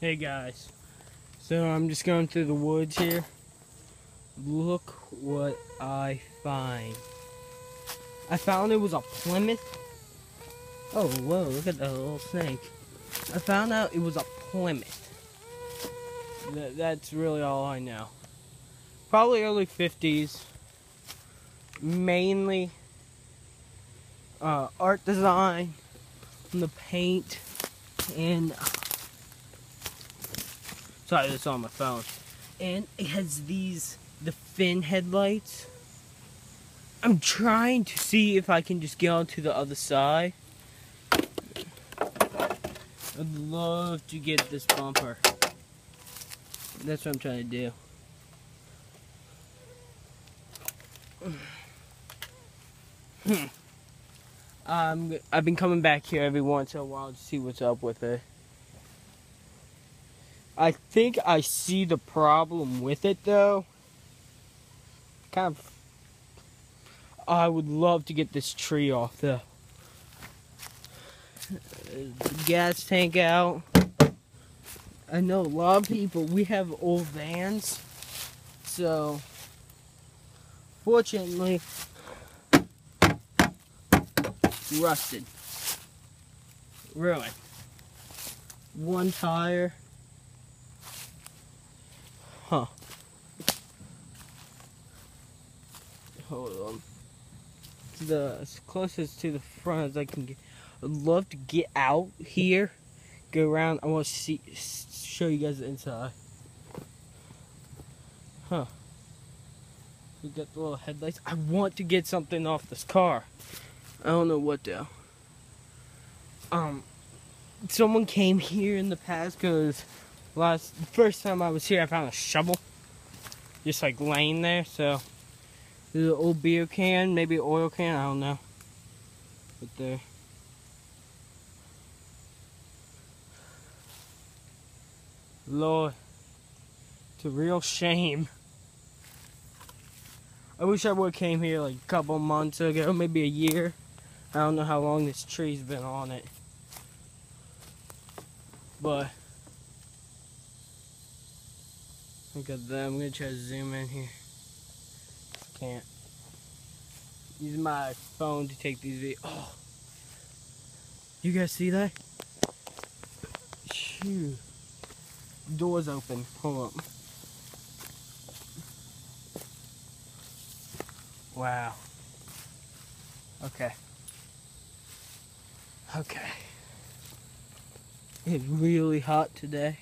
Hey guys, so I'm just going through the woods here. Look what I find. I found it was a Plymouth. Oh, whoa, look at that little snake. I found out it was a Plymouth. That's really all I know. Probably early 50s. Mainly art design on the paint and sorry, this is on my phone. And it has the fin headlights. I'm trying to see if I can just get onto the other side. I'd love to get this bumper. That's what I'm trying to do. I've been coming back here every once in a while to see what's up with it. I think I see the problem with it though. I would love to get this tree off though. The gas tank out. I know a lot of people, we have old vans, so fortunately rusted. Really. One tire. Huh. Hold on. As closest to the front as I can get. I'd love to get out here, go around. I want to show you guys the inside. Huh. We got the little headlights. I want to get something off this car. I don't know what though. Someone came here in the past because the first time I was here, I found a shovel just like laying there. So there's an old beer can, maybe an oil can, I don't know. But there. Lord, it's a real shame. I wish I would have came here like a couple months ago, maybe a year. I don't know how long this tree's been on it. But look at that. I'm gonna try to zoom in here. Can't. Use my phone to take these videos. Oh, you guys see that? Shoot. Door's open. Hold up. Wow. Okay. Okay. It's really hot today.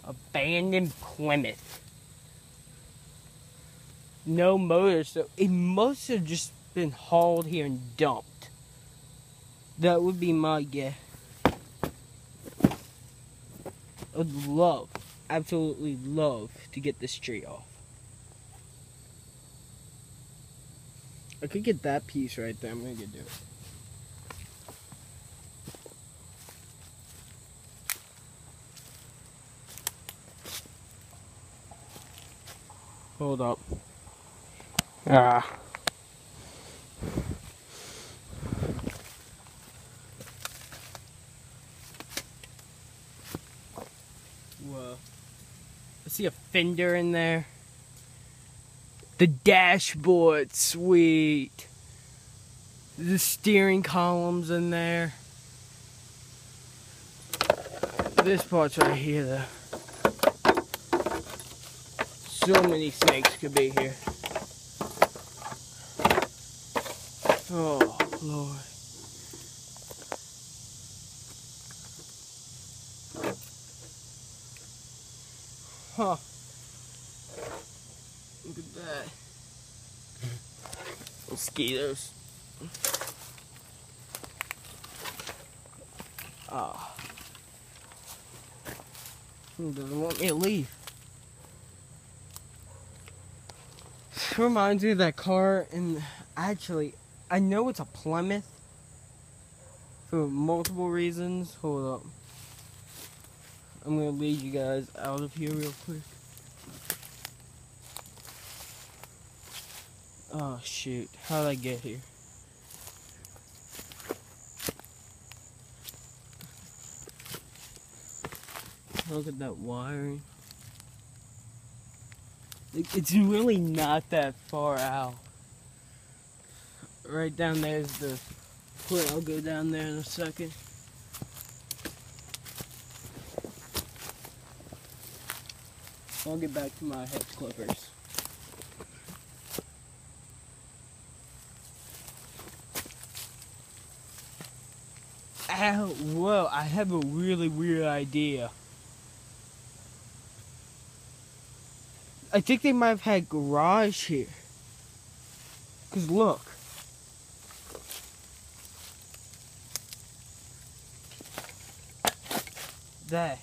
Abandoned Plymouth. No motor, so it must have just been hauled here and dumped. That would be my guess. I'd love, absolutely love to get this tree off. I could get that piece right there. I'm gonna do it. Hold up. Whoa. I see a fender in there. The dashboard, sweet. The steering column's in there. This part's right here though. So many snakes could be here. Oh, Lord. Huh. Look at that. Mosquitoes. Ah. He doesn't want me to leave. This reminds me of that car, and actually, I know it's a Plymouth for multiple reasons. Hold up. I'm gonna lead you guys out of here real quick. Oh shoot, how did I get here? Look at that wiring. It's really not that far out. Right down there's the foot. I'll go down there in a second. I'll get back to my hedge clippers. Ow, whoa, I have a really weird idea. I think they might have had garage here. Cause look. That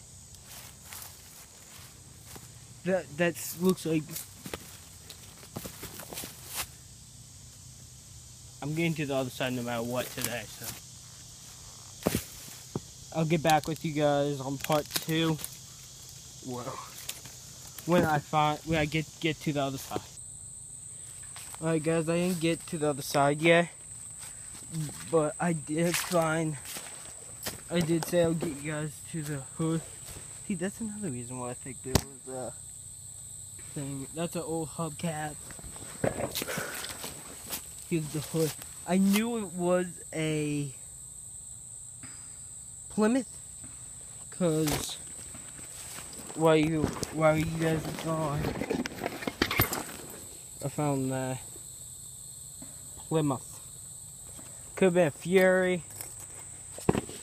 looks like. I'm getting to the other side no matter what today, so I'll get back with you guys on part 2. Whoa. When I get to the other side. Alright guys, I didn't get to the other side yet, but I did find. I did say I'll get you guys to the hood. See, that's another reason why I think there was a thing. That's an old hubcap. Here's the hood. I knew it was a Plymouth, cause while you guys are gone, I found that Plymouth. Could have been a Fury.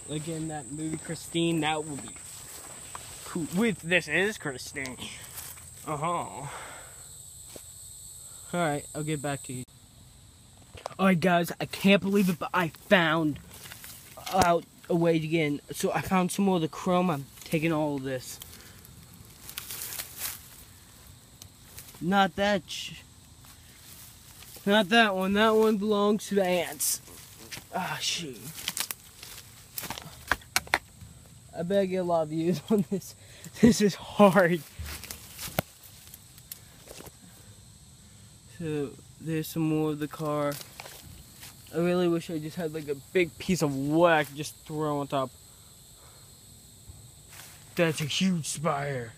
Again, that movie Christine, that would be cool. With This Is Christine. Alright, I'll get back to you. Alright guys, I can't believe it, but I found out a way to get in. So I found some more of the chrome. I'm taking all of this. Not that one. That one belongs to the ants. Ah, shoot. I better get a lot of views on this. This is hard. So, there's some more of the car. I really wish I just had like a big piece of wood I could just throw on top. That's a huge spire.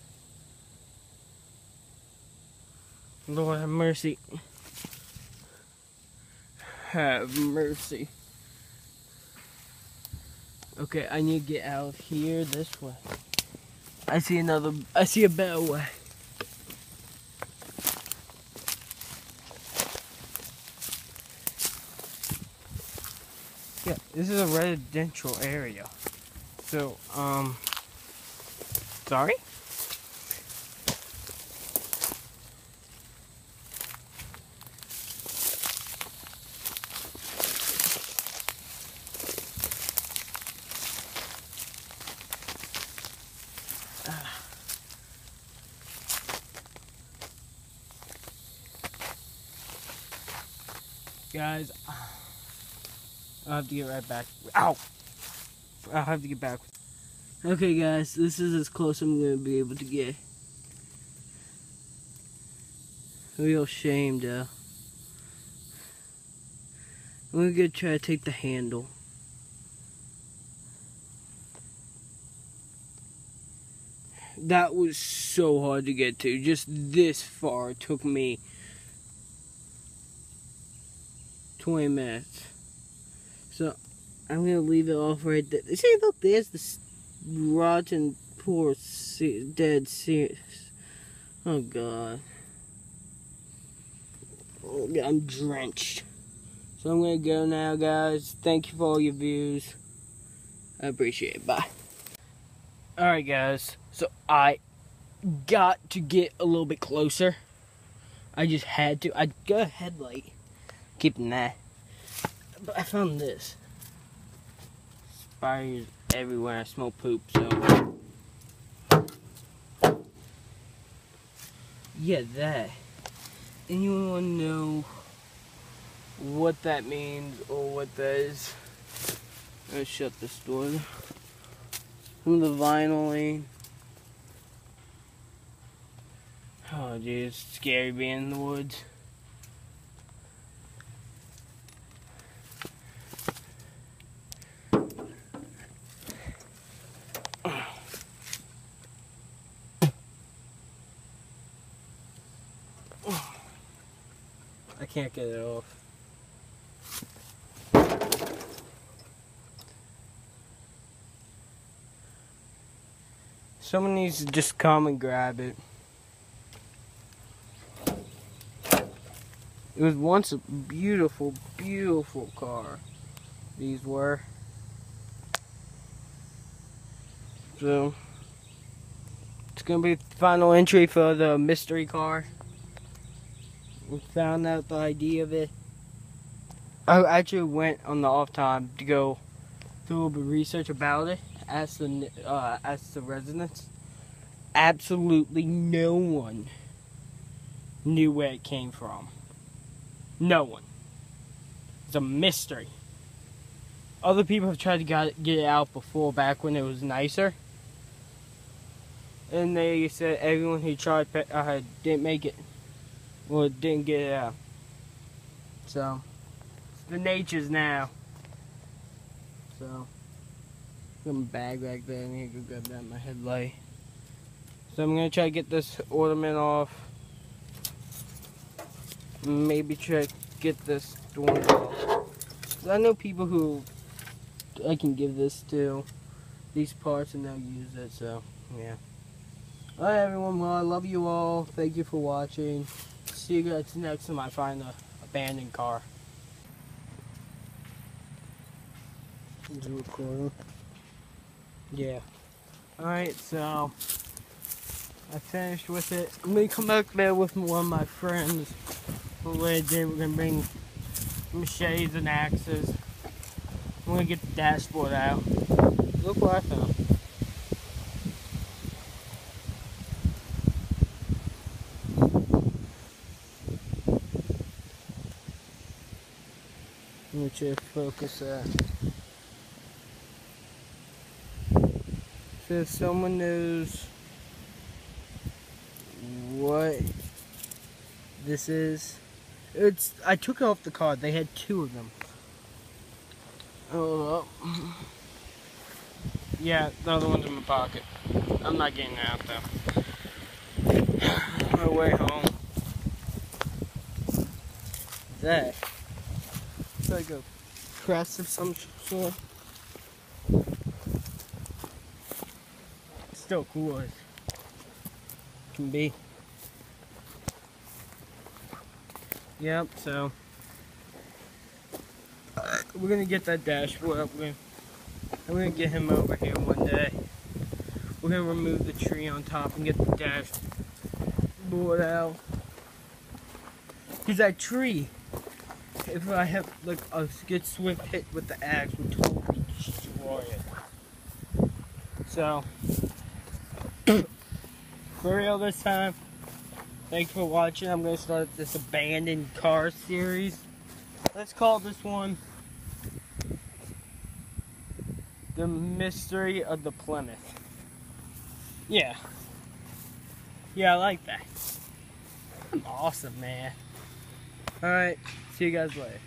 Lord have mercy. Have mercy. Okay, I need to get out of here this way. I see a better way. Yeah, this is a residential area. So, sorry? Guys, I'll have to get right back. Ow! I'll have to get back. Okay, guys, this is as close I'm going to be able to get. Real shame, though. I'm going to try to take the handle. That was so hard to get to. Just this far took me 20 minutes. So I'm gonna leave it off right there. See, look, there's the rotten, poor, dead sea. Oh god. Oh, I'm drenched. So I'm gonna go now, guys. Thank you for all your views. I appreciate it. Bye. Alright, guys. So I got to get a little bit closer. I just had to. I got a headlight. Keeping that. But I found this. Spiders everywhere. I smell poop, so. Yeah, that. Anyone want to know what that means or what that is? I'm gonna shut this door. Some of the vinyl. Oh, dude, it's scary being in the woods. I can't get it off. Someone needs to just come and grab it. It was once a beautiful, beautiful car. These were. So, it's going to be the final entry for the mystery car. We found out the idea of it. I actually went on the off time to go do a little bit of research about it. Asked the residents. Absolutely no one knew where it came from. No one. It's a mystery. Other people have tried to get it out before, back when it was nicer. And they said everyone who tried didn't make it. Well, didn't get it out. So, it's the natures now. So, some bag back there. I need to go grab that in my headlight. So I'm gonna try to get this ornament off. Maybe try to get this door off. I know people who I can give this to, these parts, and they'll use it. So yeah. Alright everyone, well I love you all. Thank you for watching. See you guys next time I find an abandoned car. Is it recording? Yeah. Alright, so I finished with it. I'm gonna come back there with one of my friends. We're gonna bring machetes and axes. I'm gonna get the dashboard out. Look what I found. Let me try to focus that. So if someone knows what this is, I took it off the car. They had two of them. Oh, yeah, the other one's in my pocket. I'm not getting it out though. On my way home. That. It's like a crest of some sort. It's still cool as can be. Yep, so we're gonna get that dashboard up. I'm gonna get him over here one day. We're gonna remove the tree on top and get the dashboard out. Cause that tree, if I have like a good swift hit with the axe, would totally destroy it. So for real this time. Thanks for watching. I'm going to start this abandoned car series. Let's call this one The Mystery of the Plymouth. Yeah. Yeah, I like that. I'm awesome, man. Alright, see you guys later.